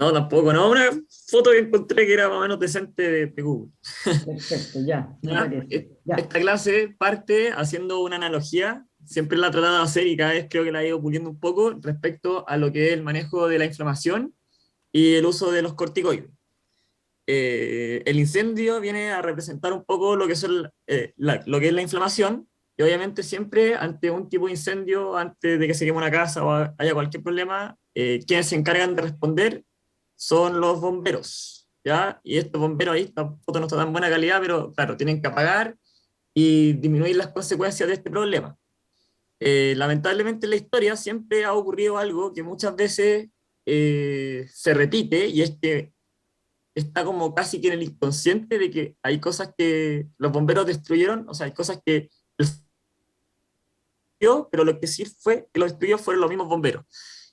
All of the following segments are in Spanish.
No, tampoco, no, una foto que encontré que era más o menos decente de Google. Perfecto, ya, me ¿Ya? parece. Ya, Esta clase parte haciendo una analogía, siempre la he tratado de hacer y cada vez creo que la he ido puliendo un poco respecto a lo que es el manejo de la inflamación y el uso de los corticoides. El incendio viene a representar un poco lo que, lo que es la inflamación, y obviamente siempre ante un tipo de incendio, antes de que se queme una casa o haya cualquier problema, quienes se encargan de responder son los bomberos, ¿ya? Y estos bomberos ahí, esta foto no está tan buena calidad, pero claro, tienen que apagar y disminuir las consecuencias de este problema. Lamentablemente en la historia siempre ha ocurrido algo que muchas veces se repite, y es que está como casi que en el inconsciente de que hay cosas que los bomberos destruyeron, o sea, hay cosas que destruyó, pero lo que sí fue que lo destruyó fueron los mismos bomberos.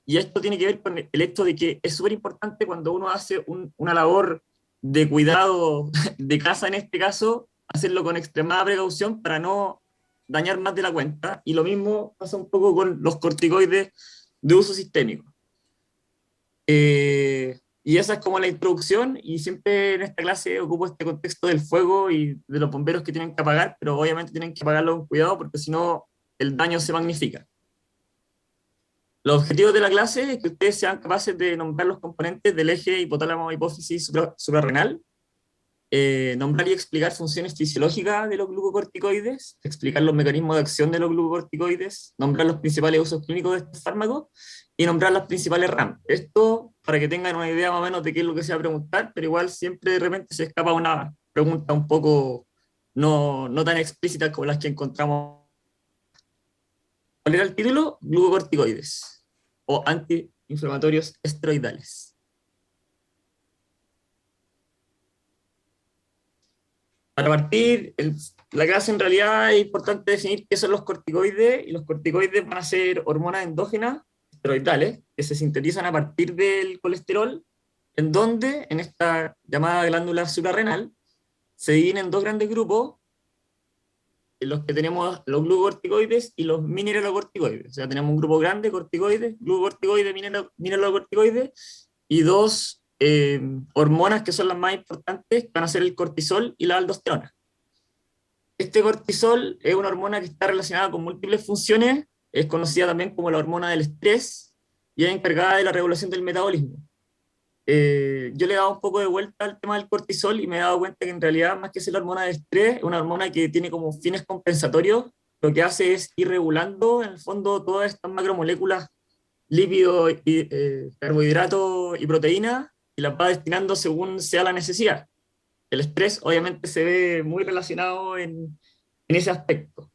Y esto tiene que ver con el hecho de que es súper importante cuando uno hace una labor de cuidado de casa, en este caso, hacerlo con extremada precaución para no dañar más de la cuenta. Y lo mismo pasa un poco con los corticoides de uso sistémico. Y esa es como la introducción, y siempre en esta clase ocupo este contexto del fuego y de los bomberos que tienen que apagar, pero obviamente tienen que apagarlo con cuidado porque si no el daño se magnifica. Los objetivos de la clase es que ustedes sean capaces de nombrar los componentes del eje hipotálamo hipófisis suprarrenal, nombrar y explicar funciones fisiológicas de los glucocorticoides, explicar los mecanismos de acción de los glucocorticoides, nombrar los principales usos clínicos de estos fármacos y nombrar las principales RAM. Esto para que tengan una idea más o menos de qué es lo que se va a preguntar, pero igual siempre de repente se escapa una pregunta un poco no tan explícita como las que encontramos. ¿Cuál era el título? Glucocorticoides o antiinflamatorios esteroidales. Para partir, la clase en realidad es importante definir qué son los corticoides, y los corticoides van a ser hormonas endógenas esteroidales que se sintetizan a partir del colesterol, en donde en esta llamada glándula suprarrenal se dividen en dos grandes grupos, en los que tenemos los glucocorticoides y los mineralocorticoides. O sea, tenemos un grupo grande, corticoides, glucocorticoides, mineralocorticoides, y dos hormonas que son las más importantes, que van a ser el cortisol y la aldosterona. Este cortisol es una hormona que está relacionada con múltiples funciones, es conocida también como la hormona del estrés y es encargada de la regulación del metabolismo. Yo le he dado un poco de vuelta al tema del cortisol y me he dado cuenta que en realidad, más que ser la hormona del estrés, es una hormona que tiene como fines compensatorios. Lo que hace es ir regulando, en el fondo, todas estas macromoléculas, lípidos, carbohidratos y proteínas, y las va destinando según sea la necesidad. El estrés obviamente se ve muy relacionado en ese aspecto.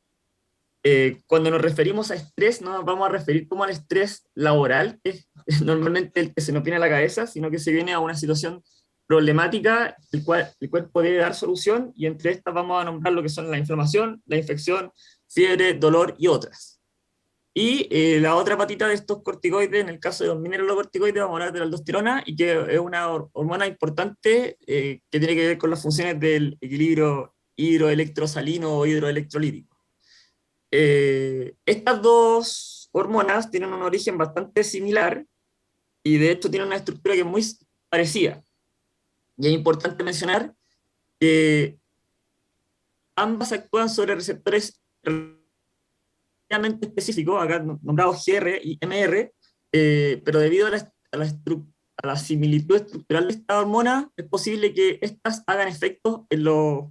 Cuando nos referimos a estrés, no nos vamos a referir como al estrés laboral, que es normalmente el que se nos viene a la cabeza, sino que se viene a una situación problemática, el cuerpo debe dar solución, y entre estas vamos a nombrar lo que son la inflamación, la infección, fiebre, dolor y otras. Y la otra patita de estos corticoides, en el caso de los mineralocorticoides, vamos a hablar de la aldosterona, y que es una hormona importante que tiene que ver con las funciones del equilibrio hidroelectrosalino o hidroelectrolítico. Estas dos hormonas tienen un origen bastante similar y de hecho tienen una estructura que es muy parecida. Y es importante mencionar que ambas actúan sobre receptores relativamente específicos, acá nombrados GR y MR, pero debido a a la similitud estructural de esta hormona, es posible que estas hagan efectos en los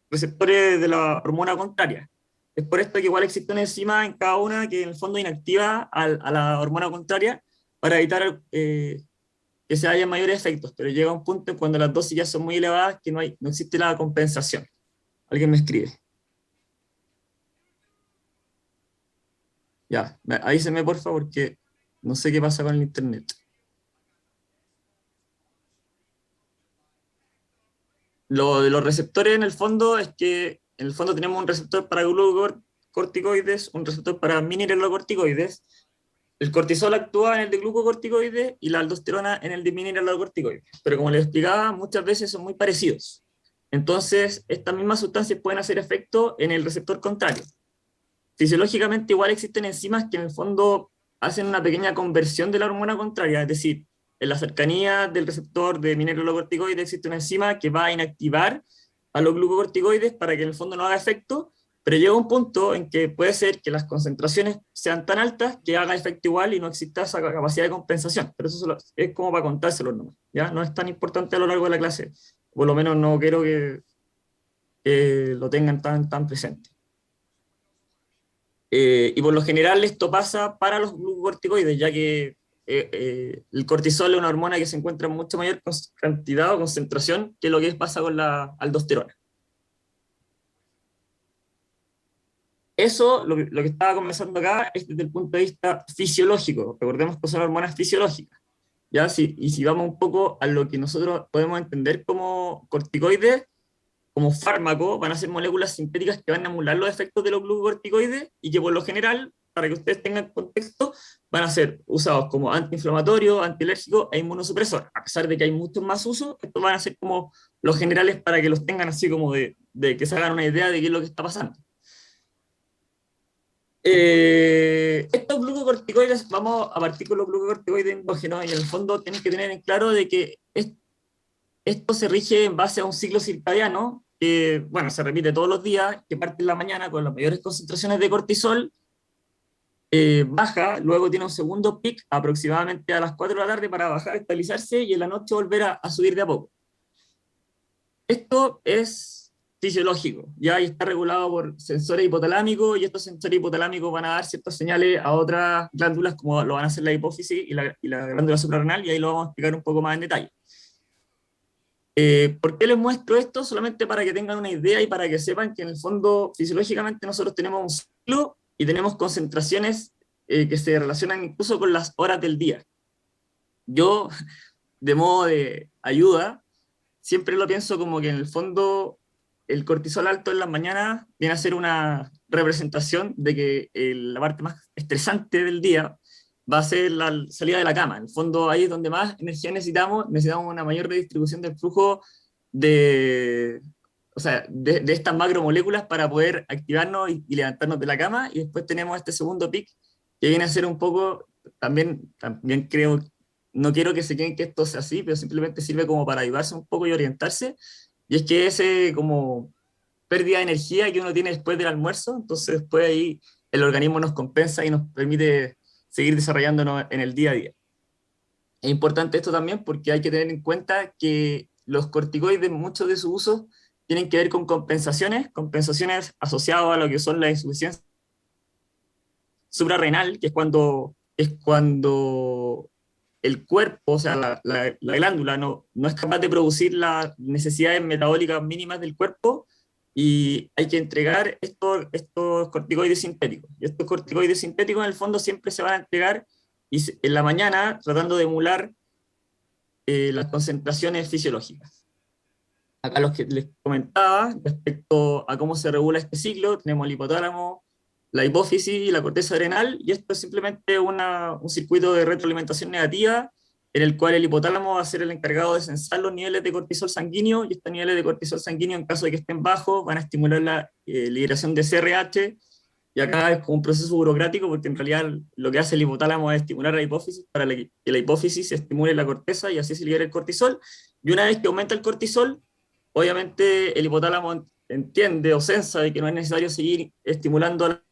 receptores de la hormona contraria. Es por esto que igual existe una enzima en cada una que en el fondo inactiva a la hormona contraria para evitar que se haya mayores efectos, pero llega un punto en cuando las dosis ya son muy elevadas que no existe la compensación. Alguien me escribe. Ya, avíseme por favor, porque no sé qué pasa con el internet. Lo de los receptores en el fondo es que en el fondo tenemos un receptor para glucocorticoides, un receptor para mineralocorticoides. El cortisol actúa en el de glucocorticoides y la aldosterona en el de mineralocorticoides. Pero como les explicaba, muchas veces son muy parecidos. Entonces, estas mismas sustancias pueden hacer efecto en el receptor contrario. Fisiológicamente igual existen enzimas que en el fondo hacen una pequeña conversión de la hormona contraria, es decir, en la cercanía del receptor de mineralocorticoides existe una enzima que va a inactivar a los glucocorticoides para que en el fondo no haga efecto, pero llega un punto en que puede ser que las concentraciones sean tan altas que haga efecto igual y no exista esa capacidad de compensación, pero eso es como para contárselo nomás, ¿ya? No es tan importante a lo largo de la clase, por lo menos no quiero que lo tengan tan presente. Y por lo general esto pasa para los glucocorticoides, ya que el cortisol es una hormona que se encuentra en mucha mayor cantidad o concentración que lo que pasa con la aldosterona. Eso, lo que estaba conversando acá, es desde el punto de vista fisiológico. Recordemos que son hormonas fisiológicas. ¿Ya? Y si vamos un poco a lo que nosotros podemos entender como corticoides, como fármaco, van a ser moléculas sintéticas que van a emular los efectos de los glucocorticoides y que por lo general, para que ustedes tengan contexto, van a ser usados como antiinflamatorios, antialérgicos e inmunosupresores. A pesar de que hay muchos más usos, estos van a ser como los generales para que los tengan así como de que se hagan una idea de qué es lo que está pasando. Estos glucocorticoides, vamos a partir con los glucocorticoides endógenos, y en el fondo tienen que tener en claro de que esto se rige en base a un ciclo circadiano que, bueno, se repite todos los días, que parte en la mañana con las mayores concentraciones de cortisol, baja, luego tiene un segundo pic aproximadamente a las 4 de la tarde para bajar, estabilizarse, y en la noche volver a subir de a poco. Esto es fisiológico, ya y está regulado por sensores hipotalámicos, y estos sensores hipotalámicos van a dar ciertas señales a otras glándulas, como lo van a hacer la hipófisis y la glándula suprarrenal, y ahí lo vamos a explicar un poco más en detalle. ¿Por qué les muestro esto? Solamente para que tengan una idea y para que sepan que en el fondo fisiológicamente nosotros tenemos un ciclo y tenemos concentraciones que se relacionan incluso con las horas del día. Yo, de modo de ayuda, siempre lo pienso como que en el fondo el cortisol alto en las mañanas viene a ser una representación de que la parte más estresante del día va a ser la salida de la cama. En el fondo ahí es donde más energía necesitamos una mayor redistribución del flujo o sea, de estas macromoléculas para poder activarnos y levantarnos de la cama, y después tenemos este segundo pic que viene a ser un poco, también creo, no quiero que se queden que esto sea así, pero simplemente sirve como para ayudarse un poco y orientarse, y es que ese como pérdida de energía que uno tiene después del almuerzo, entonces después ahí el organismo nos compensa y nos permite seguir desarrollándonos en el día a día. Es importante esto también porque hay que tener en cuenta que los corticoides, muchos de sus usos, tienen que ver con compensaciones asociadas a lo que son la insuficiencia suprarrenal, que es cuando el cuerpo, o sea, la glándula no es capaz de producir las necesidades metabólicas mínimas del cuerpo, y hay que entregar estos corticoides sintéticos. Y estos corticoides sintéticos en el fondo siempre se van a entregar en la mañana tratando de emular las concentraciones fisiológicas. Acá los que les comentaba respecto a cómo se regula este ciclo, tenemos el hipotálamo, la hipófisis y la corteza adrenal, y esto es simplemente un circuito de retroalimentación negativa en el cual el hipotálamo va a ser el encargado de censar los niveles de cortisol sanguíneo, y estos niveles de cortisol sanguíneo, en caso de que estén bajos, van a estimular la liberación de CRH, y acá es como un proceso burocrático, porque en realidad lo que hace el hipotálamo es estimular la hipófisis para que la hipófisis estimule la corteza y así se libera el cortisol, y una vez que aumenta el cortisol, obviamente el hipotálamo entiende o sensa de que no es necesario seguir estimulando a la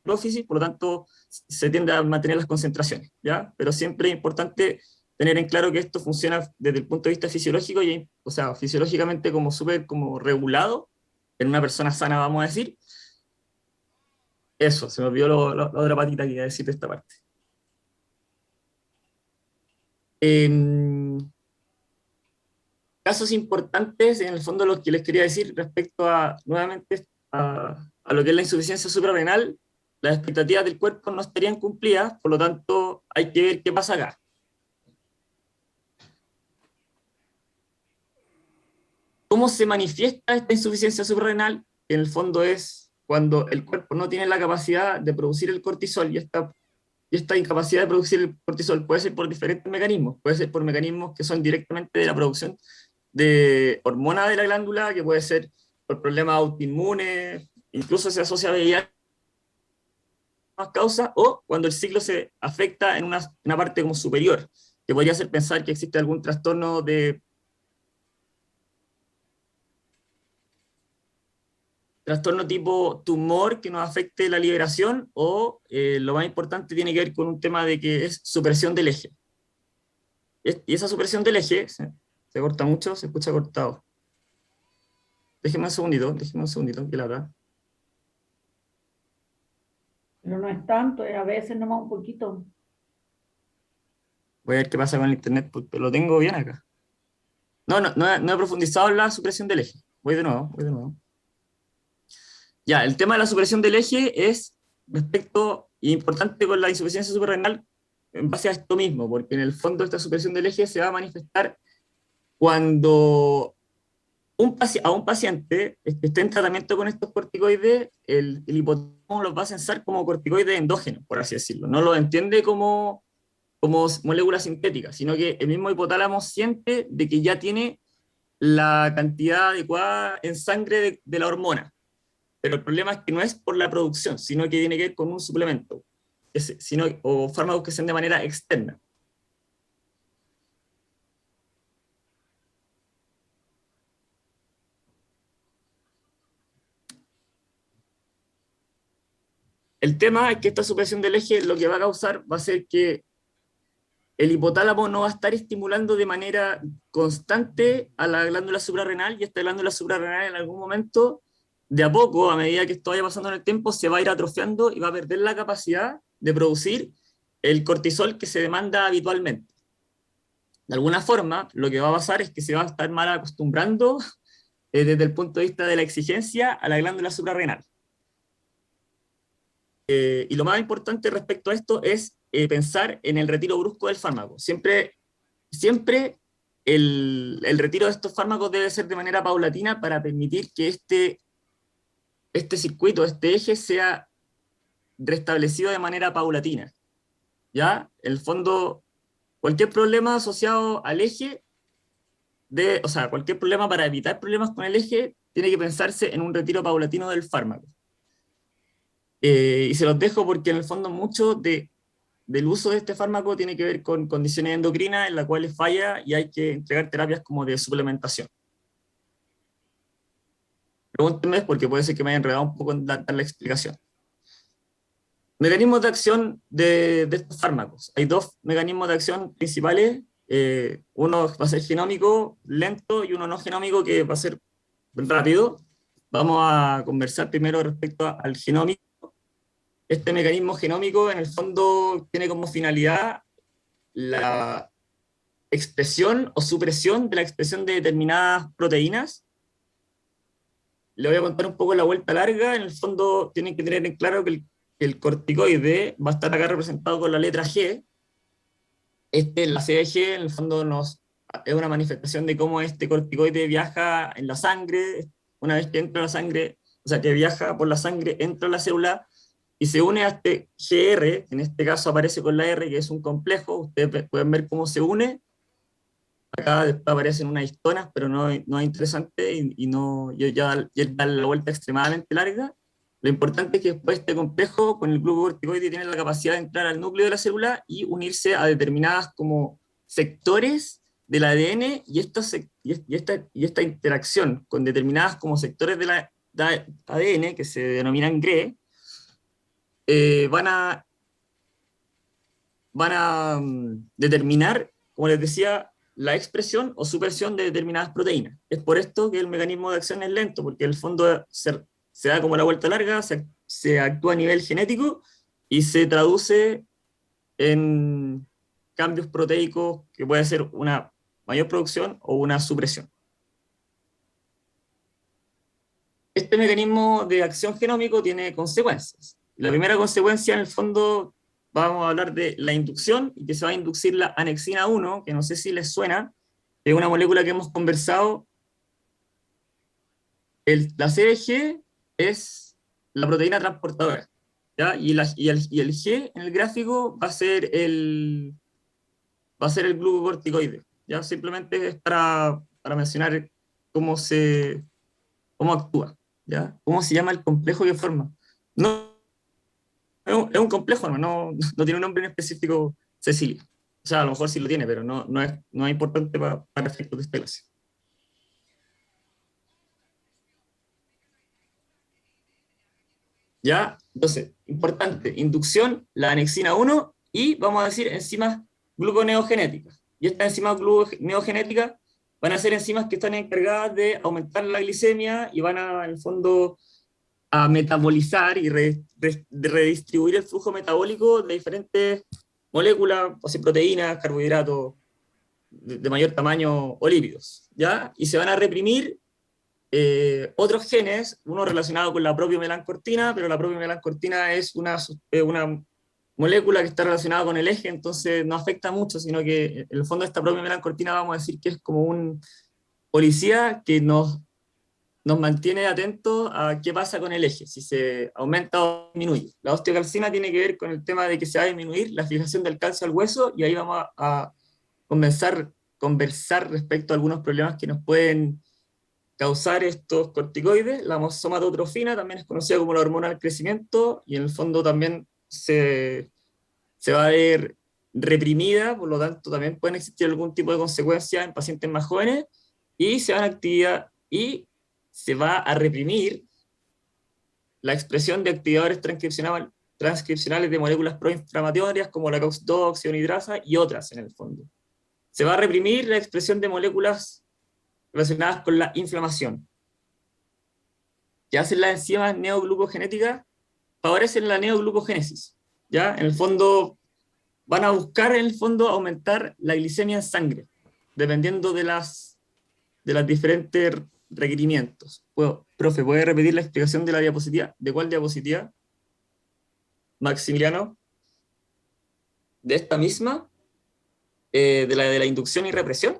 hipófisis, por lo tanto se tiende a mantener las concentraciones, ¿ya? Pero siempre es importante tener en claro que esto funciona desde el punto de vista fisiológico, o sea, fisiológicamente como súper como regulado, en una persona sana, vamos a decir. Eso, se me olvidó la otra patita que iba a decir de esta parte. Casos importantes, en el fondo, lo que les quería decir respecto nuevamente, a lo que es la insuficiencia suprarrenal, las expectativas del cuerpo no estarían cumplidas, por lo tanto, hay que ver qué pasa acá. ¿Cómo se manifiesta esta insuficiencia suprarrenal? En el fondo es cuando el cuerpo no tiene la capacidad de producir el cortisol, y esta incapacidad de producir el cortisol puede ser por diferentes mecanismos. Puede ser por mecanismos que son directamente de la producción de hormona de la glándula, que puede ser por problemas autoinmunes, incluso se asocia a VIH más causas, o cuando el ciclo se afecta en una parte como superior, que podría hacer pensar que existe algún trastorno de trastorno tipo tumor que nos afecte la liberación, o lo más importante tiene que ver con un tema de que es supresión del eje. Y esa supresión del eje se corta mucho, se escucha cortado. Déjeme un segundito, que la verdad. Pero no es tanto, a veces nomás un poquito. Voy a ver qué pasa con el internet, porque lo tengo bien acá. No he profundizado en la supresión del eje. Voy de nuevo, voy de nuevo. Ya, el tema de la supresión del eje es respecto, importante con la insuficiencia suprarrenal, en base a esto mismo, porque en el fondo esta supresión del eje se va a manifestar cuando a un paciente que esté en tratamiento con estos corticoides, el hipotálamo los va a censar como corticoides endógenos, por así decirlo. No los entiende como moléculas sintéticas, sino que el mismo hipotálamo siente de que ya tiene la cantidad adecuada en sangre de la hormona. Pero el problema es que no es por la producción, sino que tiene que ver con un suplemento, o fármacos que sean de manera externa. El tema es que esta supresión del eje lo que va a causar va a ser que el hipotálamo no va a estar estimulando de manera constante a la glándula suprarrenal, y esta glándula suprarrenal en algún momento, de a poco, a medida que esto vaya pasando en el tiempo, se va a ir atrofiando y va a perder la capacidad de producir el cortisol que se demanda habitualmente. De alguna forma, lo que va a pasar es que se va a estar mal acostumbrando desde el punto de vista de la exigencia a la glándula suprarrenal. Y lo más importante respecto a esto es pensar en el retiro brusco del fármaco. Siempre el retiro de estos fármacos debe ser de manera paulatina para permitir que este circuito, este eje, sea restablecido de manera paulatina. ¿Ya? En el fondo, cualquier problema asociado al eje, o sea, cualquier problema para evitar problemas con el eje, tiene que pensarse en un retiro paulatino del fármaco. Y se los dejo porque en el fondo mucho del uso de este fármaco tiene que ver con condiciones endocrinas en las cuales falla y hay que entregar terapias como de suplementación. Pregúntenme porque puede ser que me haya enredado un poco en dar la explicación. Mecanismos de acción de estos fármacos. Hay dos mecanismos de acción principales. Uno va a ser genómico, lento, y uno no genómico, que va a ser rápido. Vamos a conversar primero respecto al genómico. Este mecanismo genómico en el fondo tiene como finalidad la expresión o supresión de la expresión de determinadas proteínas. Le voy a contar un poco la vuelta larga. En el fondo tienen que tener en claro que el corticoide va a estar acá representado con la letra G. La CDG en el fondo es una manifestación de cómo este corticoide viaja en la sangre. Una vez que entra a la sangre, o sea, que viaja por la sangre, entra a la célula y se une a este GR, en este caso aparece con la R, que es un complejo. Ustedes pueden ver cómo se une. Acá después aparecen unas histonas, pero no es interesante, y no, ya da la vuelta extremadamente larga. Lo importante es que después este complejo con el glucocorticoide tiene la capacidad de entrar al núcleo de la célula y unirse a determinadas como sectores del ADN, y esta interacción con determinadas como sectores de ADN, que se denominan GRE, van a determinar, como les decía, la expresión o supresión de determinadas proteínas. Es por esto que el mecanismo de acción es lento, porque el fondo se da como la vuelta larga, se actúa a nivel genético y se traduce en cambios proteicos que puede ser una mayor producción o una supresión. Este mecanismo de acción genómico tiene consecuencias. La primera consecuencia, en el fondo, vamos a hablar de la inducción, y que se va a inducir la anexina 1, que no sé si les suena, es una molécula que hemos conversado. La CDG es la proteína transportadora, ¿ya? Y el G en el gráfico va a ser el glucocorticoide, ¿ya? Simplemente es para mencionar cómo actúa, ¿ya? ¿Cómo se llama el complejo que forma? No, es un complejo, no tiene un nombre en específico, Cecilia. O sea, a lo mejor sí lo tiene, pero no es importante para efectos de esta clase. ¿Ya? Entonces, importante, inducción, la anexina 1 y vamos a decir enzimas gluconeogenéticas. Y estas enzimas gluconeogenéticas van a ser enzimas que están encargadas de aumentar la glicemia y van a, en el fondo, a metabolizar y redistribuir el flujo metabólico de diferentes moléculas, o sea, proteínas, carbohidratos de mayor tamaño o lípidos, ¿ya? Y se van a reprimir otros genes, uno relacionado con la propia melancortina, pero la propia melancortina es una molécula que está relacionada con el eje, entonces no afecta mucho, sino que en el fondo esta propia melancortina vamos a decir que es como un policía que nos mantiene atentos a qué pasa con el eje, si se aumenta o disminuye. La osteocalcina tiene que ver con el tema de que se va a disminuir la fijación del calcio al hueso, y ahí vamos a conversar respecto a algunos problemas que nos pueden causar estos corticoides. La somatotrofina también es conocida como la hormona del crecimiento, y en el fondo también se va a ver reprimida, por lo tanto también pueden existir algún tipo de consecuencias en pacientes más jóvenes, y se va a reprimir la expresión de activadores transcripcionales de moléculas proinflamatorias como la COX-2, oxidonidrasa y otras en el fondo. Se va a reprimir la expresión de moléculas relacionadas con la inflamación. Que hacen las enzimas neoglucogenéticas, favorecen la neoglucogénesis. ¿Ya? En el fondo, van a buscar en el fondo aumentar la glicemia en sangre, dependiendo de las diferentes requerimientos. Profe, ¿puede repetir la explicación de la diapositiva? ¿De cuál diapositiva? Maximiliano. ¿De esta misma? ¿De la inducción y represión?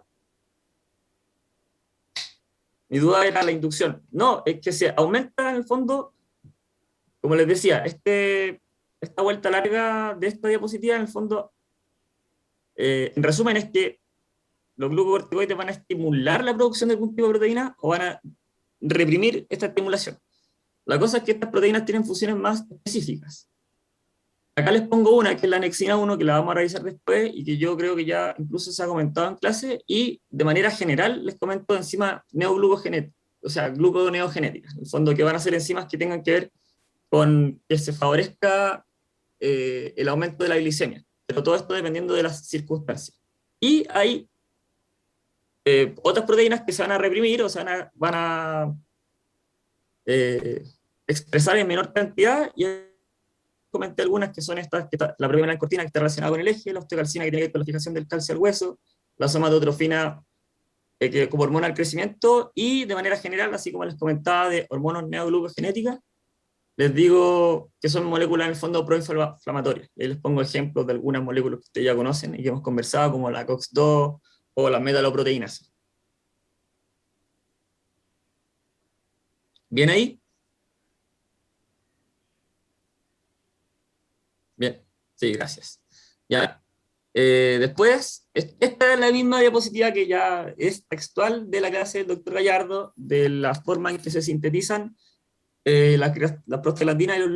Mi duda era la inducción. No, es que se aumenta en el fondo, como les decía, esta vuelta larga de esta diapositiva, en el fondo, en resumen, es que los glucocorticoides van a estimular la producción de algún tipo de proteína o van a reprimir esta estimulación. La cosa es que estas proteínas tienen funciones más específicas. Acá les pongo una, que es la anexina 1, que la vamos a revisar después y que yo creo que ya incluso se ha comentado en clase, y de manera general les comento enzimas neoglucogenéticas, o sea, gluconeogenéticas, en el fondo que van a ser enzimas que tengan que ver con que se favorezca el aumento de la glicemia, pero todo esto dependiendo de las circunstancias. Y hay otras proteínas que se van a reprimir o van a eh, expresar en menor cantidad, y comenté algunas que son estas, la propia melancortina que está relacionada con el eje, la osteocalcina que tiene que ver con la fijación del calcio al hueso, la somatotrofina que como hormona del crecimiento, y de manera general, así como les comentaba, de hormonas neoglucogenéticas, les digo que son moléculas en el fondo proinflamatorias. Y ahí les pongo ejemplos de algunas moléculas que ustedes ya conocen y que hemos conversado, como la COX-2 o las metaloproteínas. ¿Bien ahí? Bien, sí, gracias. Ya. Después, esta es la misma diapositiva que ya es textual de la clase del doctor Gallardo, de la forma en que se sintetizan la prostaglandina y los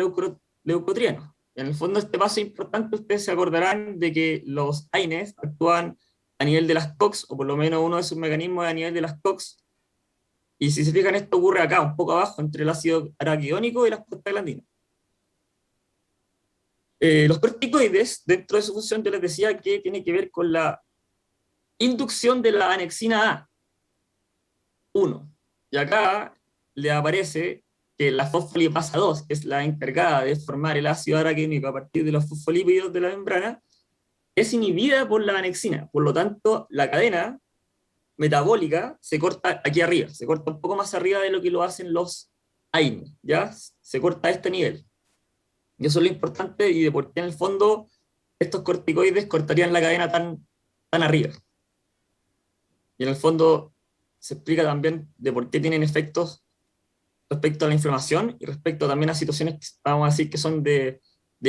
leucotrienos. En el fondo, este paso es importante. Ustedes se acordarán de que los AINES actúan a nivel de las COX, o por lo menos uno de sus mecanismos es a nivel de las COX, y si se fijan, esto ocurre acá, un poco abajo, entre el ácido araquidónico y las prostaglandinas. Los corticoides, dentro de su función, yo les decía que tiene que ver con la inducción de la anexina A1. Y acá le aparece que la fosfolipasa 2, que es la encargada de formar el ácido araquidónico a partir de los fosfolípidos de la membrana, es inhibida por la anexina. Por lo tanto, la cadena metabólica se corta aquí arriba, se corta un poco más arriba de lo que lo hacen los AINE, ¿ya? Se corta a este nivel. Y eso es lo importante, y de por qué en el fondo estos corticoides cortarían la cadena tan arriba. Y en el fondo se explica también de por qué tienen efectos respecto a la inflamación y respecto también a situaciones que vamos a decir que son de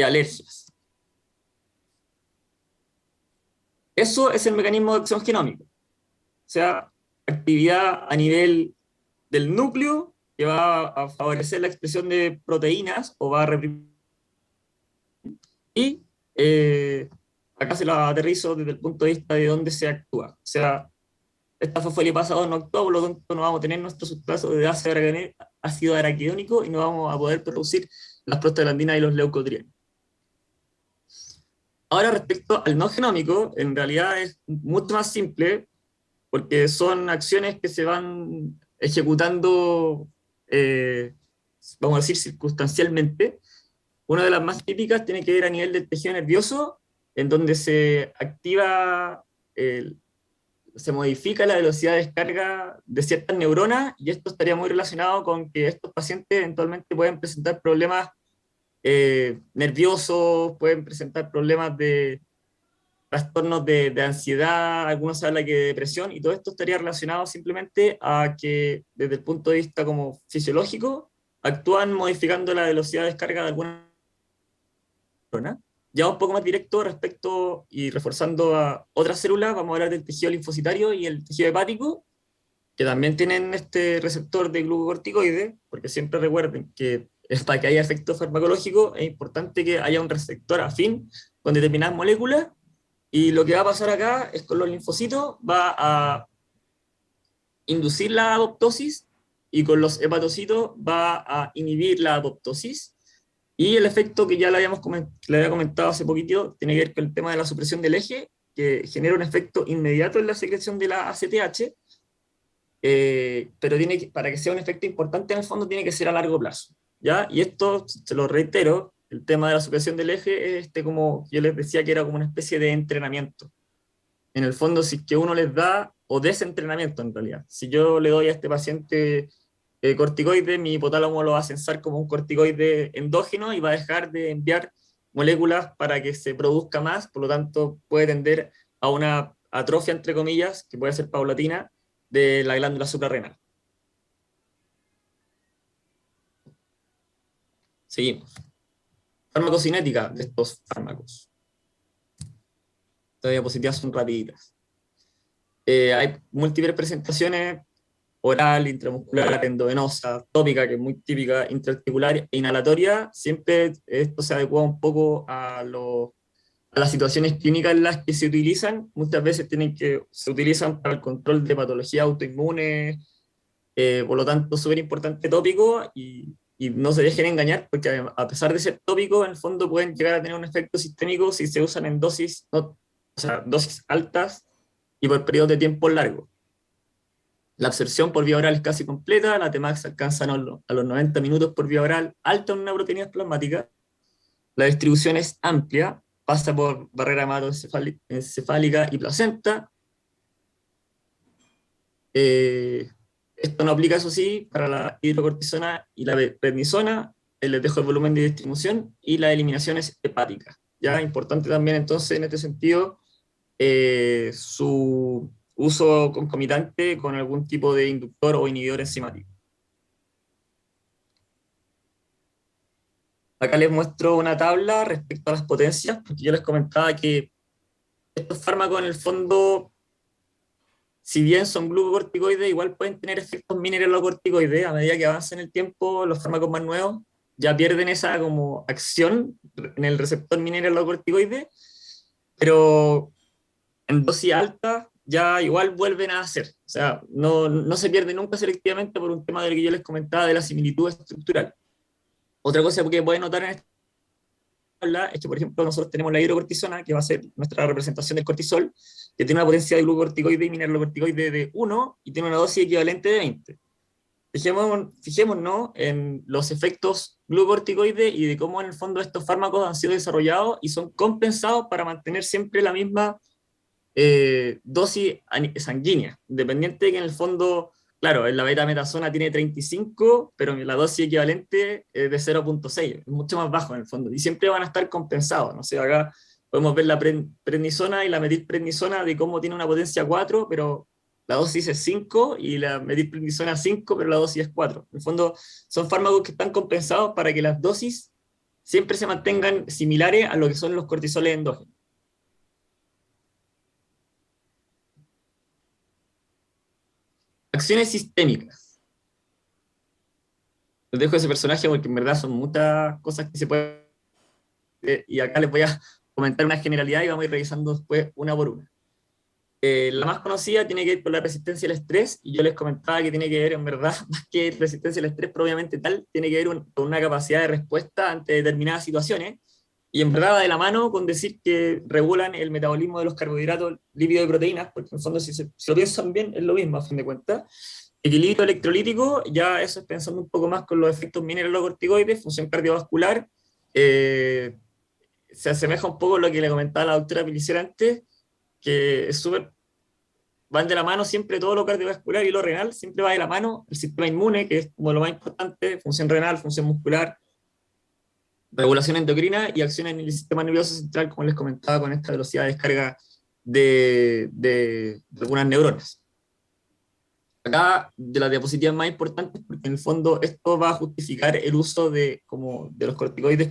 alergias. Eso es el mecanismo de acción genómico. O sea, actividad a nivel del núcleo que va a favorecer la expresión de proteínas o va a reprimir. Y acá se lo aterrizo desde el punto de vista de dónde se actúa. O sea, esta fosfolipasa 2 no actúa, por lo tanto no vamos a tener nuestro sustrato de ácido araquidónico y no vamos a poder producir las prostaglandinas y los leucotrienes. Ahora, respecto al no genómico, en realidad es mucho más simple, porque son acciones que se van ejecutando, eh, vamos a decir, circunstancialmente. Una de las más típicas tiene que ver a nivel del tejido nervioso, en donde se activa, se modifica la velocidad de descarga de ciertas neuronas, y esto estaría muy relacionado con que estos pacientes eventualmente pueden presentar problemas nerviosos, pueden presentar problemas de trastornos de ansiedad, algunos se habla que de depresión, y todo esto estaría relacionado simplemente a que desde el punto de vista como fisiológico, actúan modificando la velocidad de descarga de alguna neurona. Ya un poco más directo respecto y reforzando a otras células, vamos a hablar del tejido linfocitario y el tejido hepático, que también tienen este receptor de glucocorticoide, porque siempre recuerden que es para que haya efecto farmacológico, es importante que haya un receptor afín con determinadas moléculas, y lo que va a pasar acá es con los linfocitos, va a inducir la apoptosis, y con los hepatocitos va a inhibir la apoptosis. Y el efecto que ya le había comentado hace poquito tiene que ver con el tema de la supresión del eje, que genera un efecto inmediato en la secreción de la ACTH, pero para que sea un efecto importante en el fondo tiene que ser a largo plazo, ¿ya? Y esto, se lo reitero, el tema de la supresión del eje es como yo les decía, que era como una especie de entrenamiento. En el fondo, si es que uno les da, o desentrenamiento en realidad, si yo le doy a este paciente corticoide, mi hipotálamo lo va a censar como un corticoide endógeno y va a dejar de enviar moléculas para que se produzca más, por lo tanto puede tender a una atrofia, entre comillas, que puede ser paulatina, de la glándula suprarrenal. Seguimos. Farmacocinética de estos fármacos. Estas diapositivas son rapiditas. Hay múltiples presentaciones: oral, intramuscular, endovenosa, tópica, que es muy típica, intraarticular e inhalatoria. Siempre esto se adecua un poco a las situaciones clínicas en las que se utilizan. Muchas veces se utilizan para el control de patologías autoinmunes, por lo tanto, súper importante tópico, y no se dejen engañar, porque a pesar de ser tópico, en el fondo pueden llegar a tener un efecto sistémico si se usan en dosis, no, o sea, dosis altas y por periodos de tiempo largos. La absorción por vía oral es casi completa, la Tmax alcanza a los 90 minutos por vía oral, alta en una proteína plasmática. La distribución es amplia, pasa por barrera hematoencefálica y placenta. Esto no aplica, eso sí, para la hidrocortisona y la prednisona. Les dejo el volumen de distribución, y la eliminación es hepática. Ya, importante también entonces en este sentido, su uso concomitante con algún tipo de inductor o inhibidor enzimático. Acá les muestro una tabla respecto a las potencias, porque yo les comentaba que estos fármacos en el fondo, si bien son glucocorticoides, igual pueden tener efectos mineralocorticoides. A medida que avanza en el tiempo, los fármacos más nuevos ya pierden esa como acción en el receptor mineralocorticoide, pero en dosis alta ya igual vuelven a hacer. O sea, no se pierde nunca selectivamente, por un tema del que yo les comentaba de la similitud estructural. Otra cosa que pueden notar en esta es que, por ejemplo, nosotros tenemos la hidrocortisona, que va a ser nuestra representación del cortisol, que tiene una potencia de glucocorticoide y mineralocorticoide de 1 y tiene una dosis equivalente de 20. Fijémonos en los efectos glucocorticoides y de cómo en el fondo estos fármacos han sido desarrollados y son compensados para mantener siempre la misma dosis sanguínea, independiente de que en el fondo, claro, en la beta-metasona tiene 35, pero la dosis equivalente es de 0,6, es mucho más bajo en el fondo, y siempre van a estar compensados. No sé, acá podemos ver la prednisona y la metilprednisona, de cómo tiene una potencia 4, pero la dosis es 5, y la metilprednisona 5, pero la dosis es 4. En el fondo, son fármacos que están compensados para que las dosis siempre se mantengan similares a lo que son los cortisoles endógenos. Acciones sistémicas. Les dejo ese personaje porque en verdad son muchas cosas que se pueden... y acá les voy a comentar una generalidad y vamos a ir revisando después una por una. La más conocida tiene que ver con la resistencia al estrés, y yo les comentaba que tiene que ver, en verdad, más que resistencia al estrés propiamente tal, tiene que ver con una capacidad de respuesta ante determinadas situaciones, y en verdad va de la mano con decir que regulan el metabolismo de los carbohidratos, lípidos y proteínas, porque en el fondo si lo piensan bien es lo mismo a fin de cuentas. Equilibrio electrolítico, ya eso es pensando un poco más con los efectos mineralocorticoides, función cardiovascular, eh, se asemeja un poco a lo que le comentaba la doctora Pilicera antes, que es súper, van de la mano siempre todo lo cardiovascular y lo renal, siempre va de la mano, el sistema inmune, que es como lo más importante, función renal, función muscular, regulación endocrina y acciones en el sistema nervioso central, como les comentaba, con esta velocidad de descarga de algunas neuronas. Acá, de las diapositivas más importantes, porque en el fondo esto va a justificar el uso de los corticoides.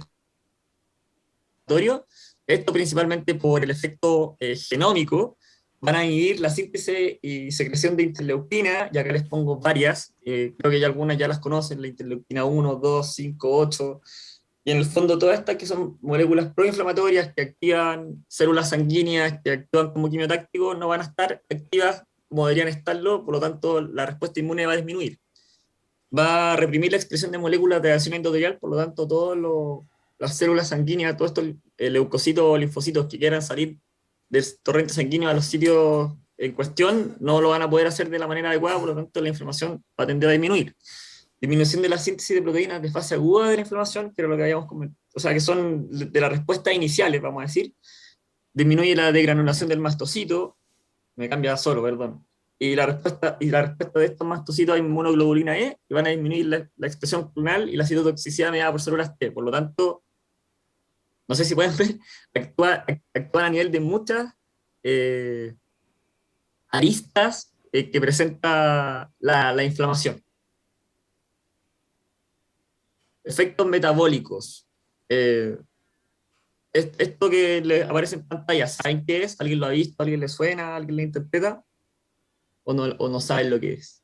Esto principalmente por el efecto genómico, van a inhibir la síntesis y secreción de interleuquina, y acá les pongo varias, creo que ya algunas ya las conocen, la interleuquina 1, 2, 5, 8, y en el fondo todas estas que son moléculas proinflamatorias que activan células sanguíneas, que actúan como quimiotácticos, no van a estar activas como deberían estarlo, por lo tanto la respuesta inmune va a disminuir. Va a reprimir la expresión de moléculas de acción endotelial, por lo tanto todas las células sanguíneas, todos estos leucocitos o linfocitos que quieran salir del torrente sanguíneo a los sitios en cuestión, no lo van a poder hacer de la manera adecuada, por lo tanto la inflamación va a tender a disminuir. Disminución de la síntesis de proteínas de fase aguda de la inflamación, que era lo que habíamos comentado, o sea, que son de las respuestas iniciales, vamos a decir. Disminuye la degranulación del mastocito, me cambia solo, perdón. Y la respuesta de estos mastocitos a inmunoglobulina E, que van a disminuir la expresión clonal y la citotoxicidad mediada por células T. Por lo tanto, no sé si pueden ver, actúan a nivel de muchas eh, aristas que presenta la inflamación. Efectos metabólicos. Eh, esto que le aparece en pantalla, ¿saben qué es? ¿Alguien lo ha visto? ¿Alguien le suena? ¿Alguien le interpreta? O no saben lo que es?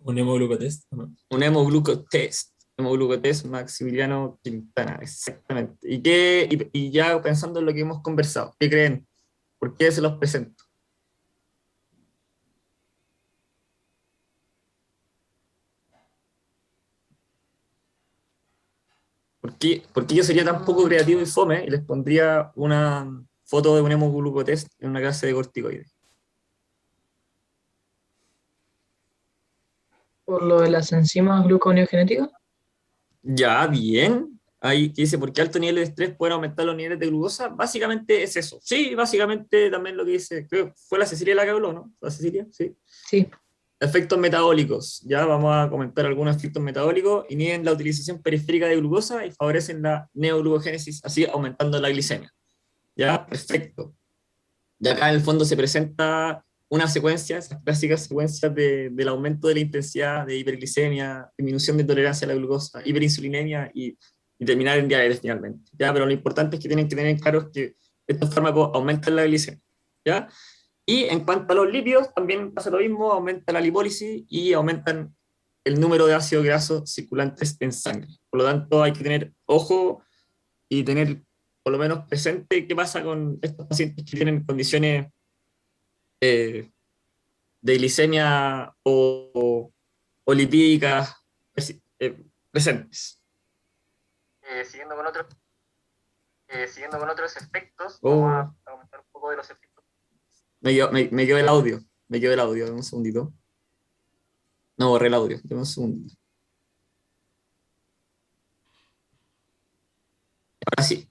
Un hemoglucotest, ¿no? Un hemoglucotest. Hemoglucotest Maximiliano Quintana, exactamente. Y ya pensando en lo que hemos conversado, ¿qué creen? ¿Por qué se los presento? ¿Por qué yo sería tan poco creativo y fome y les pondría una foto de un hemoglucotest en una clase de corticoides? Por lo de las enzimas gluconeogenéticas. Ya, bien. Ahí que dice, ¿por qué alto nivel de estrés pueden aumentar los niveles de glucosa? Básicamente es eso. Sí, básicamente también lo que dice, creo que fue la Cecilia la que habló, ¿no? ¿La Cecilia? Sí. Sí. Efectos metabólicos. Ya vamos a comentar algunos efectos metabólicos. Inhiben la utilización periférica de glucosa y favorecen la neoglucogénesis, así aumentando la glicemia. Ya, perfecto. Y acá en el fondo se presenta una secuencia, esas clásicas secuencias del aumento de la intensidad de hiperglicemia, disminución de tolerancia a la glucosa, hiperinsulinemia y terminar en diabetes finalmente. ¿Ya? Pero lo importante es que tienen que tener claro es que estos fármacos aumentan la glicemia. ¿Ya? Y en cuanto a los lípidos, también pasa lo mismo, aumenta la lipólisis y aumentan el número de ácidos grasos circulantes en sangre. Por lo tanto, hay que tener ojo y tener por lo menos presente qué pasa con estos pacientes que tienen condiciones eh, de glicemia o lipídicas presentes. Siguiendo con otros efectos, vamos a comentar un poco de los efectos. Me quedó el audio, dame un segundito. No, borré el audio, dame un segundito. Ahora sí.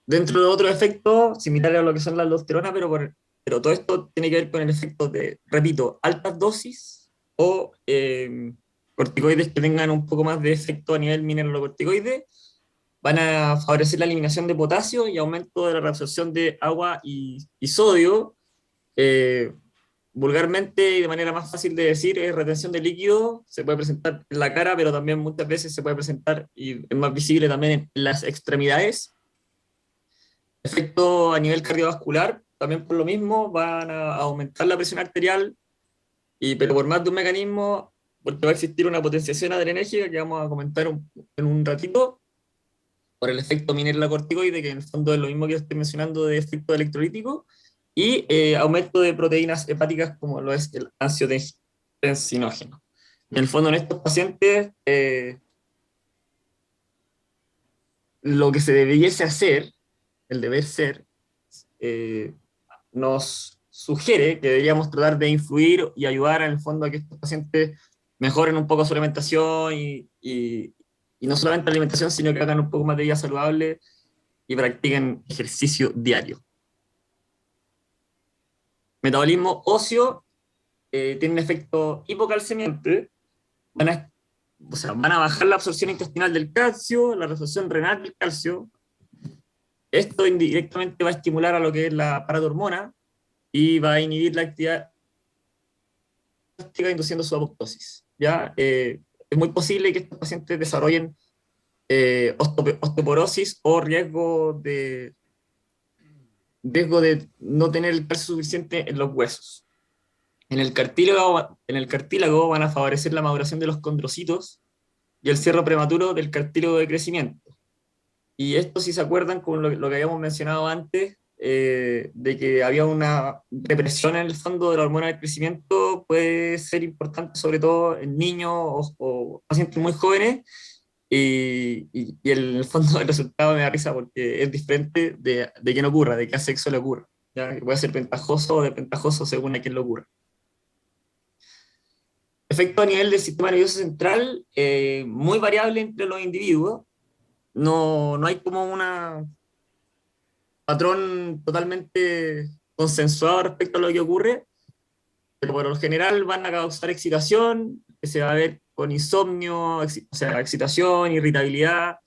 Dentro de otros efectos, similares a lo que son la aldosterona, pero todo esto tiene que ver con el efecto de, repito, altas dosis o corticoides que tengan un poco más de efecto a nivel mineralocorticoide, van a favorecer la eliminación de potasio y aumento de la reabsorción de agua y sodio. Eh, Vulgarmente y de manera más fácil de decir, es retención de líquido, se puede presentar en la cara, pero también muchas veces se puede presentar, y es más visible también en las extremidades. Efecto a nivel cardiovascular, también por lo mismo, van a aumentar la presión arterial, Pero por más de un mecanismo, porque va a existir una potenciación adrenérgica que vamos a comentar en un ratito, por el efecto mineralocorticoide, que en el fondo es lo mismo que estoy mencionando de efecto electrolítico, y aumento de proteínas hepáticas como lo es el angiotensinogen. En el fondo, en estos pacientes, lo que se debiese hacer, el deber ser, eh, nos sugiere que deberíamos tratar de influir y ayudar en el fondo a que estos pacientes mejoren un poco su alimentación y no solamente alimentación, sino que hagan un poco más de vida saludable y practiquen ejercicio diario. Metabolismo óseo tiene un efecto hipocalcemiante, van a bajar la absorción intestinal del calcio, la resorción renal del calcio. Esto indirectamente va a estimular a lo que es la paratormona y va a inhibir la actividad induciendo su apoptosis. ¿Ya? Es muy posible que estos pacientes desarrollen osteoporosis o riesgo de no tener el calcio suficiente en los huesos. En el cartílago van a favorecer la maduración de los condrocitos y el cierre prematuro del cartílago de crecimiento. Y esto, si se acuerdan, con lo que habíamos mencionado antes, de que había una represión en el fondo de la hormona del crecimiento, puede ser importante sobre todo en niños o pacientes muy jóvenes, y en el fondo el resultado me da risa porque es diferente de que no ocurra, de que a sexo le ocurra. ¿Ya? Que puede ser ventajoso o desventajoso según a quién le ocurra. Efecto a nivel del sistema nervioso central, muy variable entre los individuos. No hay como una patrón totalmente consensuado respecto a lo que ocurre, pero por lo general van a causar excitación, que se va a ver con insomnio, o sea, excitación, irritabilidad,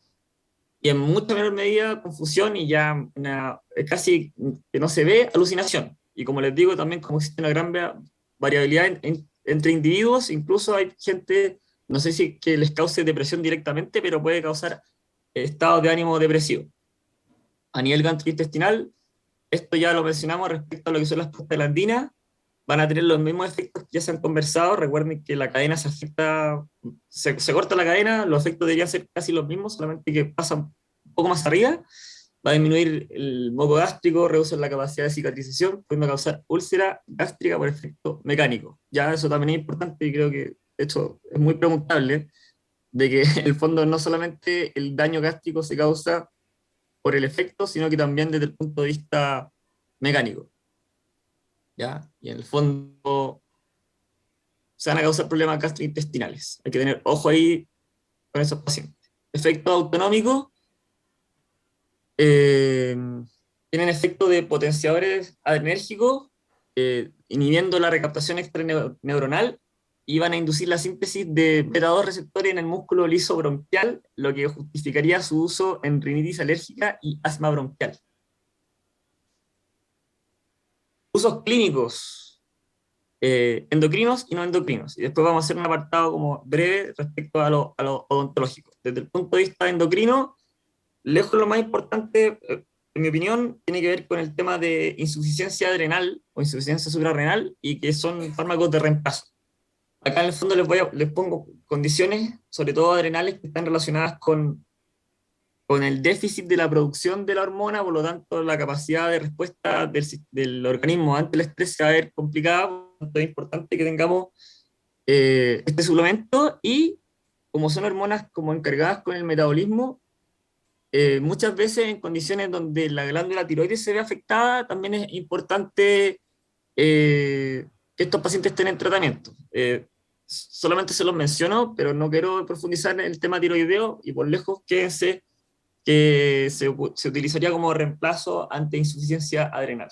y en mucha menor medida confusión y ya casi que no se ve, alucinación. Y como les digo, también como existe una gran variabilidad entre individuos, incluso hay gente, no sé si que les cause depresión directamente, pero puede causar estados de ánimo depresivo. A nivel gastrointestinal, esto ya lo mencionamos respecto a lo que son las prostaglandinas, van a tener los mismos efectos que ya se han conversado. Recuerden que la cadena se afecta, se corta la cadena, los efectos deberían ser casi los mismos, solamente que pasan un poco más arriba. Va a disminuir el moco gástrico, reduce la capacidad de cicatrización, puede causar úlcera gástrica por efecto mecánico. Ya eso también es importante y creo que de hecho es muy preguntable de que en el fondo no solamente el daño gástrico se causa por el efecto, sino que también desde el punto de vista mecánico. ¿Ya? Y en el fondo se van a causar problemas gastrointestinales. Hay que tener ojo ahí con esos pacientes. Efectos autonómicos tienen efecto de potenciadores adrenérgicos, inhibiendo la recaptación extraneuronal y van a inducir la síntesis de beta-2 receptores en el músculo liso bronquial, lo que justificaría su uso en rinitis alérgica y asma bronquial. Usos clínicos, endocrinos y no endocrinos. Y después vamos a hacer un apartado como breve respecto a lo odontológico. Desde el punto de vista endocrino, lejos lo más importante, en mi opinión, tiene que ver con el tema de insuficiencia adrenal o insuficiencia suprarrenal y que son fármacos de reemplazo. Acá en el fondo les pongo condiciones, sobre todo adrenales, que están relacionadas con el déficit de la producción de la hormona, por lo tanto la capacidad de respuesta del organismo ante el estrés se va a ver complicada, por lo tanto es importante que tengamos este suplemento y como son hormonas como encargadas con el metabolismo, muchas veces en condiciones donde la glándula tiroides se ve afectada, también es importante que estos pacientes estén en tratamiento. Solamente se los menciono, pero no quiero profundizar en el tema tiroideo y por lejos quédense que se utilizaría como reemplazo ante insuficiencia adrenal.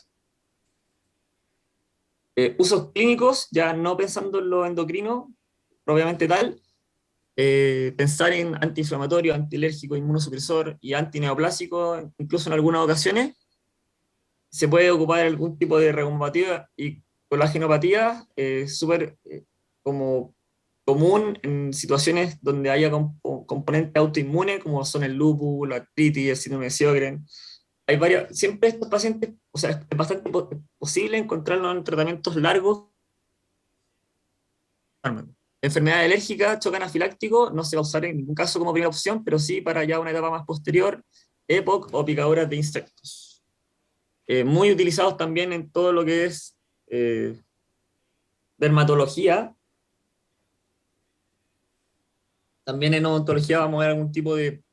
Usos clínicos, ya no pensando en lo endocrino, propiamente tal, pensar en antiinflamatorio, antialérgico, inmunosupresor y antineoplásico, incluso en algunas ocasiones, se puede ocupar algún tipo de reumatopatía y colágenopatía, súper como común en situaciones donde haya componente autoinmune, como son el lupus, la artritis, el síndrome de Sjögren. Hay siempre estos pacientes, o sea, es bastante posible encontrarlos en tratamientos largos fármaco. Enfermedad alérgica, choque anafiláctico, no se va a usar en ningún caso como primera opción, pero sí para ya una etapa más posterior, EPOC o picaduras de insectos. Muy utilizados también en todo lo que es dermatología. También en odontología vamos a ver algún tipo de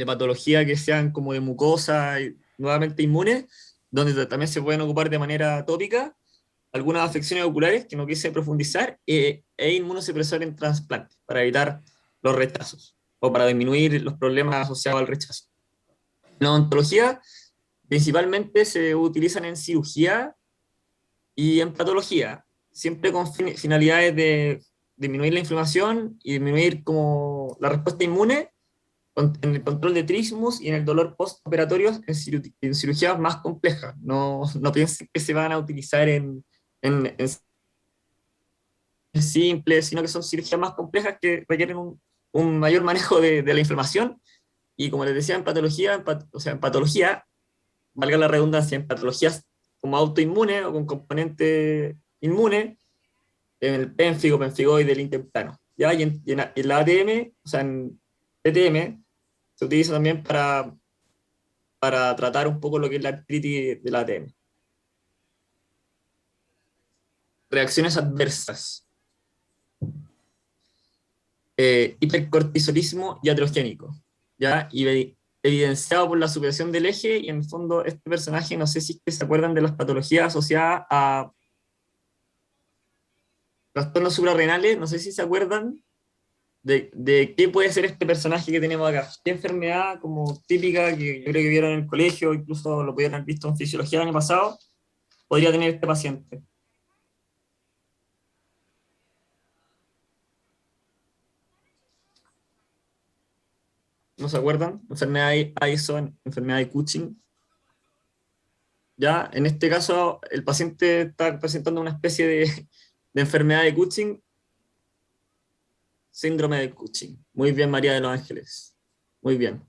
patología que sean como de mucosa, y nuevamente inmunes, donde también se pueden ocupar de manera tópica algunas afecciones oculares que no quise profundizar, e inmunosupresor en trasplantes para evitar los rechazos o para disminuir los problemas asociados al rechazo. En odontología, principalmente se utilizan en cirugía y en patología, siempre con finalidades de disminuir la inflamación y disminuir como la respuesta inmune en el control de trismus y en el dolor postoperatorio en cirugías más complejas. No, no piensen que se van a utilizar en simples, sino que son cirugías más complejas que requieren un mayor manejo de la inflamación. Y como les decía, en patología, o sea, en patología, valga la redundancia, en patologías como autoinmune o con componente inmune, en el pénfigo, penfigoide, el intestino. ¿Ya? Y en la ATM, o sea, en TTM, se utiliza también para tratar un poco lo que es la artritis de la ATM. Reacciones adversas. Hipercortisolismo iatrogénico, ¿ya? Y evidenciado por la superación del eje, y en el fondo este personaje, no sé si es que se acuerdan de las patologías asociadas a trastornos suprarrenales, no sé si se acuerdan de qué puede ser este personaje que tenemos acá, qué enfermedad como típica que yo creo que vieron en el colegio, incluso lo pudieron haber visto en fisiología el año pasado, podría tener este paciente. ¿No se acuerdan? Enfermedad de Addison, enfermedad de Cushing. Ya, en este caso, el paciente está presentando una especie de enfermedad de Cushing, síndrome de Cushing. Muy bien, María de los Ángeles. Muy bien.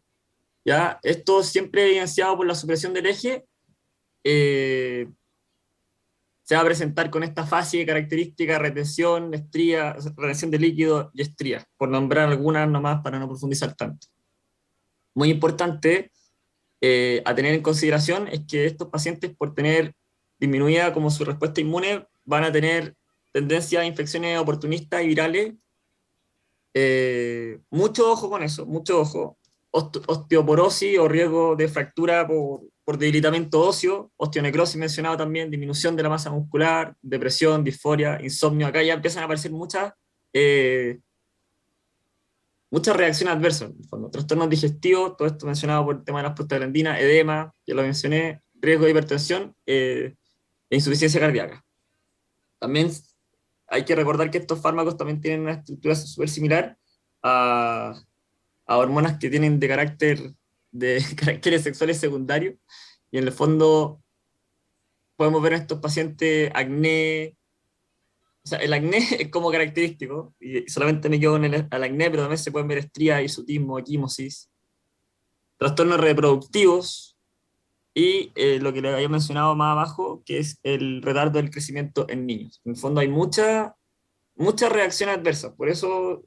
Ya, esto siempre evidenciado por la supresión del eje, eh, se va a presentar con esta fase característica: retención, estría, retención de líquido y estría, por nombrar algunas nomás para no profundizar tanto. Muy importante a tener en consideración es que estos pacientes, por tener disminuida como su respuesta inmune, van a tener tendencia a infecciones oportunistas y virales. Mucho ojo con eso, mucho ojo. Osteoporosis o riesgo de fractura por debilitamiento óseo, osteonecrosis mencionado también, disminución de la masa muscular, depresión, disforia, insomnio. Acá ya empiezan a aparecer muchas reacciones adversas, en el fondo. Trastornos digestivos, todo esto mencionado por el tema de las prostaglandinas, edema, ya lo mencioné, riesgo de hipertensión e insuficiencia cardíaca. También hay que recordar que estos fármacos también tienen una estructura súper similar a hormonas que tienen de caracteres sexuales secundarios, y en el fondo podemos ver en estos pacientes acné. O sea, el acné es como característico, y solamente me quedo en el acné, pero también se pueden ver estrías, hirsutismo, equimosis, trastornos reproductivos, y lo que le había mencionado más abajo, que es el retardo del crecimiento en niños. En el fondo hay muchas reacciones adversas, por eso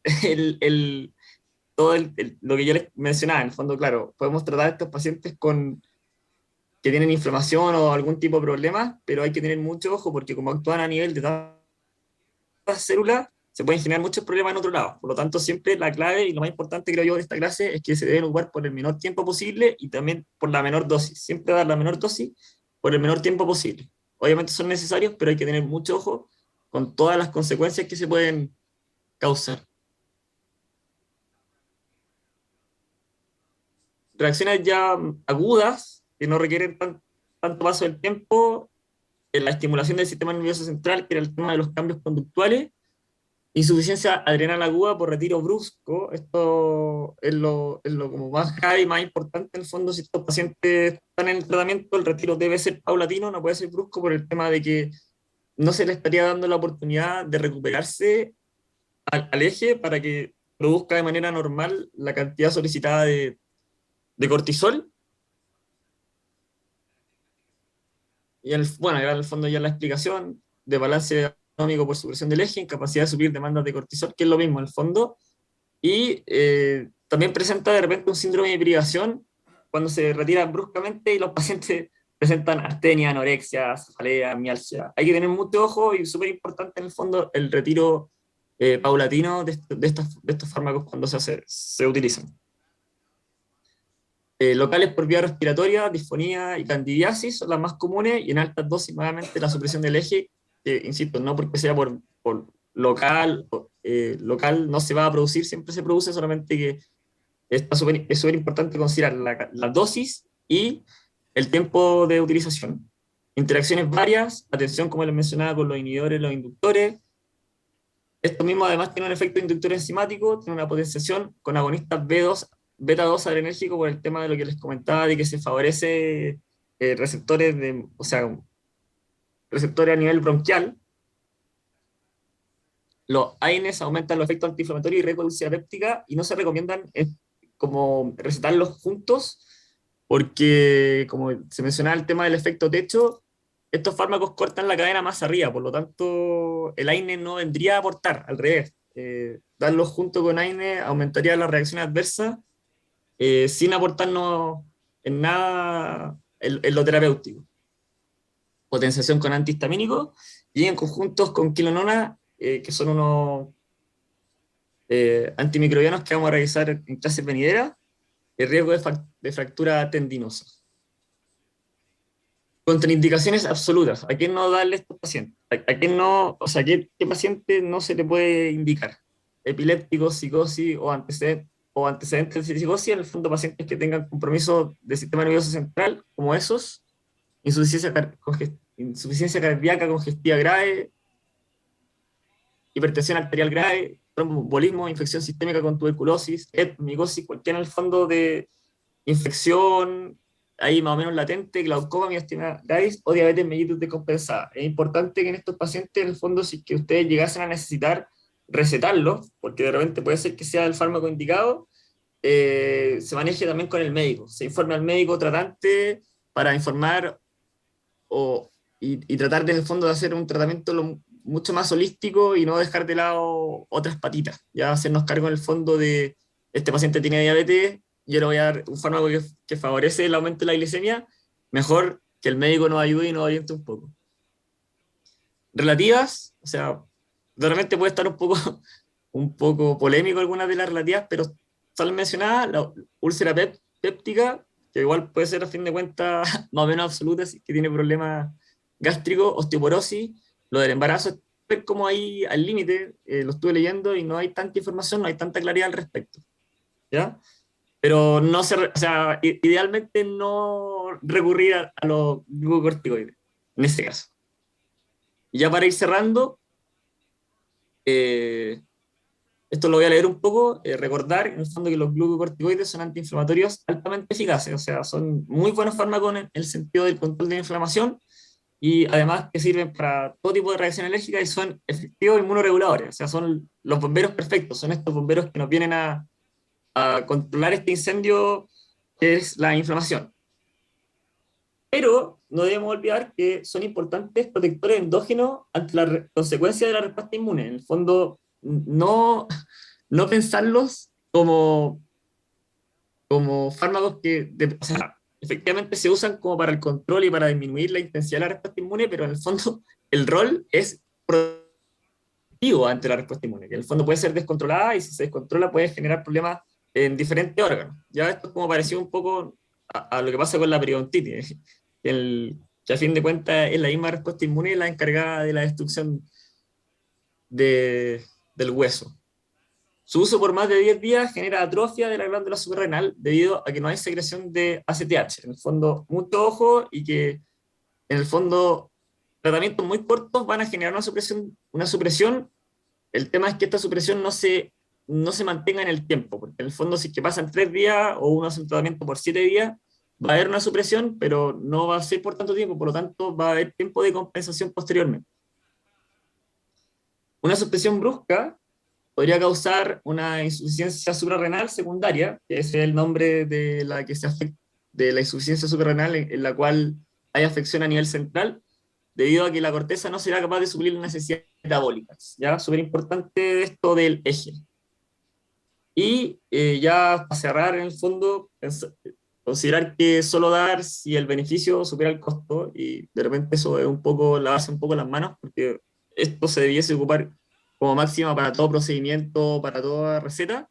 lo que yo les mencionaba, en el fondo, claro, podemos tratar a estos pacientes que tienen inflamación o algún tipo de problema, pero hay que tener mucho ojo porque como actúan a nivel de células, se pueden generar muchos problemas en otro lado. Por lo tanto, siempre la clave y lo más importante, creo yo, de esta clase es que se deben ocupar por el menor tiempo posible y también por la menor dosis. Siempre dar la menor dosis por el menor tiempo posible. Obviamente son necesarios, pero hay que tener mucho ojo con todas las consecuencias que se pueden causar. Reacciones ya agudas, que no requieren tanto paso del tiempo, en la estimulación del sistema nervioso central, que era el tema de los cambios conductuales. Insuficiencia adrenal aguda por retiro brusco. Esto es lo como más grave y más importante en el fondo. Si estos pacientes están en el tratamiento, el retiro debe ser paulatino, no puede ser brusco, por el tema de que no se le estaría dando la oportunidad de recuperarse al eje para que produzca de manera normal la cantidad solicitada de cortisol. Y bueno, era en el fondo ya la explicación de balance autonómico por supresión del eje, incapacidad de suplir demandas de cortisol, que es lo mismo en el fondo, y también presenta de repente un síndrome de privación cuando se retiran bruscamente y los pacientes presentan astenia, anorexia, cefalea, mialgia. Hay que tener mucho ojo y súper importante en el fondo el retiro paulatino de estos fármacos cuando se utilizan. Locales por vía respiratoria, disfonía y candidiasis son las más comunes, y en altas dosis nuevamente la supresión del eje, insisto, no porque sea por local, local no se va a producir, siempre se produce, solamente que es súper importante considerar la dosis y el tiempo de utilización. Interacciones varias, atención como les mencionaba con los inhibidores, los inductores. Esto mismo además tiene un efecto inductor enzimático, tiene una potenciación con agonistas beta 2 adrenérgico por el tema de lo que les comentaba, de que se favorece receptores, o sea, receptores a nivel bronquial. Los AINES aumentan los efectos antiinflamatorios y reproducción péptica, y no se recomiendan como recetarlos juntos, porque como se mencionaba el tema del efecto techo, estos fármacos cortan la cadena más arriba, por lo tanto el AINE no vendría a aportar, al revés. Darlos junto con AINE aumentaría las reacciones adversas sin aportarnos en nada en lo terapéutico. Potenciación con antihistamínicos y en conjuntos con quinolona, que son unos antimicrobianos que vamos a revisar en clases venideras, el riesgo de fractura tendinosa. Contraindicaciones absolutas. ¿A quién no darle a estos pacientes? ¿A quién no, o sea, qué paciente no se le puede indicar? Epilépticos, psicosis o antecedentes de psicosis, en el fondo pacientes que tengan compromiso del sistema nervioso central, como esos, insuficiencia cardíaca congestiva grave, hipertensión arterial grave, tromboembolismo, infección sistémica con tuberculosis, micosis, cualquier en el fondo de infección, ahí más o menos latente, glaucoma, miastenia gravis o diabetes mellitus descompensada. Es importante que en estos pacientes, en el fondo, si que ustedes llegasen a necesitar recetarlo, porque de repente puede ser que sea el fármaco indicado, se maneje también con el médico, se informe al médico tratante para informar y tratar de, en el fondo de hacer un tratamiento mucho más holístico y no dejar de lado otras patitas, ya hacernos cargo en el fondo de este paciente tiene diabetes, yo le voy a dar un fármaco que favorece el aumento de la glicemia, mejor que el médico nos ayude y nos oriente un poco. Relativas, o sea, de repente puede estar un poco polémico algunas de las relativas, pero salen mencionadas, la úlcera péptica, que igual puede ser a fin de cuentas más o menos absoluta, si que tiene problemas gástricos, osteoporosis, lo del embarazo, es como ahí al límite, lo estuve leyendo y no hay tanta información, no hay tanta claridad al respecto, ¿ya? Pero no o sea, idealmente no recurrir a los glucocorticoides, en este caso. Y ya para ir cerrando, esto lo voy a leer un poco, recordar en el fondo que los glucocorticoides son antiinflamatorios altamente eficaces, o sea, son muy buenos fármacos en el sentido del control de la inflamación, y además que sirven para todo tipo de reacción alérgica y son efectivos inmunoreguladores, o sea, son los bomberos perfectos, son estos bomberos que nos vienen a controlar este incendio que es la inflamación. Pero no debemos olvidar que son importantes protectores endógenos ante la consecuencia de la respuesta inmune. En el fondo, no pensarlos como fármacos o sea, efectivamente se usan como para el control y para disminuir la intensidad de la respuesta inmune, pero en el fondo el rol es protectivo ante la respuesta inmune, que en el fondo puede ser descontrolada y si se descontrola puede generar problemas en diferentes órganos. Ya esto es como parecido un poco a lo que pasa con la periodontitis, que a fin de cuentas es la misma respuesta inmune la encargada de la destrucción del hueso. Su uso por más de 10 días genera atrofia de la glándula suprarrenal debido a que no hay secreción de ACTH. En el fondo, mucho ojo y que en el fondo tratamientos muy cortos van a generar una supresión. El tema es que esta supresión no se mantenga en el tiempo, porque en el fondo si es que pasan 3 días o uno hace un tratamiento por 7 días, va a haber una supresión, pero no va a ser por tanto tiempo, por lo tanto va a haber tiempo de compensación posteriormente. Una suspensión brusca podría causar una insuficiencia suprarrenal secundaria, que es el nombre de la que se afecta, de la insuficiencia suprarrenal en la cual hay afección a nivel central, debido a que la corteza no será capaz de suplir las necesidades metabólicas. ¿Ya? Súper importante esto del eje. Y ya para cerrar, en el fondo, considerar que solo dar si el beneficio supera el costo, y de repente eso es un poco, lavarse un poco las manos, porque esto se debiese ocupar como máxima para todo procedimiento, para toda receta.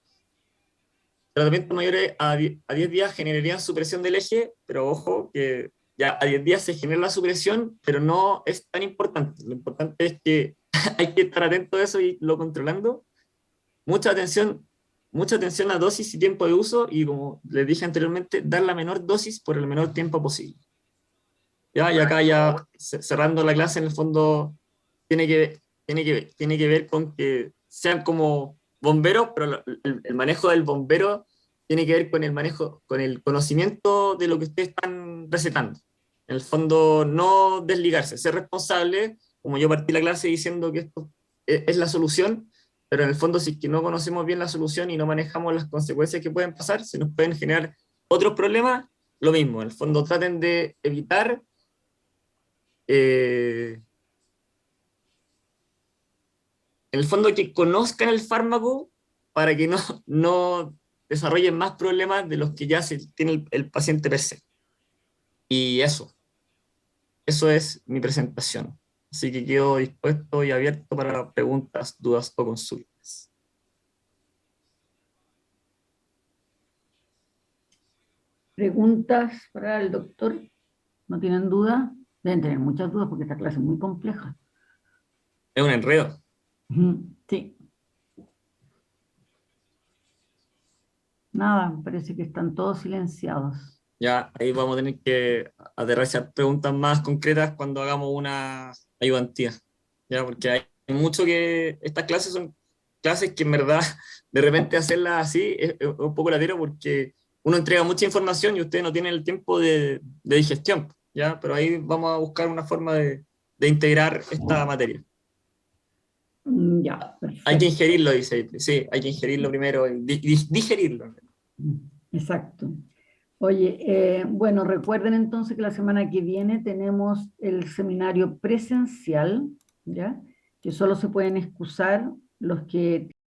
Tratamientos mayores a 10 días generarían supresión del eje, pero ojo que ya a 10 días se genera la supresión, pero no es tan importante. Lo importante es que hay que estar atento a eso y lo controlando. Mucha atención a dosis y tiempo de uso, y como les dije anteriormente, dar la menor dosis por el menor tiempo posible. ¿Ya? Y acá ya cerrando la clase, en el fondo tiene que ver con que sean como bomberos, pero el manejo del bombero tiene que ver con el manejo, con el conocimiento de lo que ustedes están recetando. En el fondo, no desligarse, ser responsable, como yo partí la clase diciendo que esto es la solución, pero en el fondo, si es que no conocemos bien la solución y no manejamos las consecuencias que pueden pasar, se nos pueden generar otros problemas. Lo mismo, en el fondo traten de evitar en el fondo que conozcan el fármaco para que no desarrollen más problemas de los que ya se tiene el paciente per se. Y eso es mi presentación. Así que quedo dispuesto y abierto para preguntas, dudas o consultas. ¿Preguntas para el doctor? ¿No tienen duda? Deben tener muchas dudas porque esta clase es muy compleja. Es un enredo. Sí. Nada, parece que están todos silenciados. Ya ahí vamos a tener que aterrizar preguntas más concretas cuando hagamos una ayudantía. Ya, porque hay mucho que estas clases son clases que en verdad de repente hacerlas así es un poco latero, porque uno entrega mucha información y ustedes no tienen el tiempo de digestión, ¿ya? Pero ahí vamos a buscar una forma de integrar esta materia. Ya, Hay que perfecto. ingerirlo, dice April. Sí, hay que ingerirlo primero y digerirlo. Exacto. Oye, bueno, recuerden entonces que la semana que viene tenemos el seminario presencial, ¿ya? Que solo se pueden excusar los que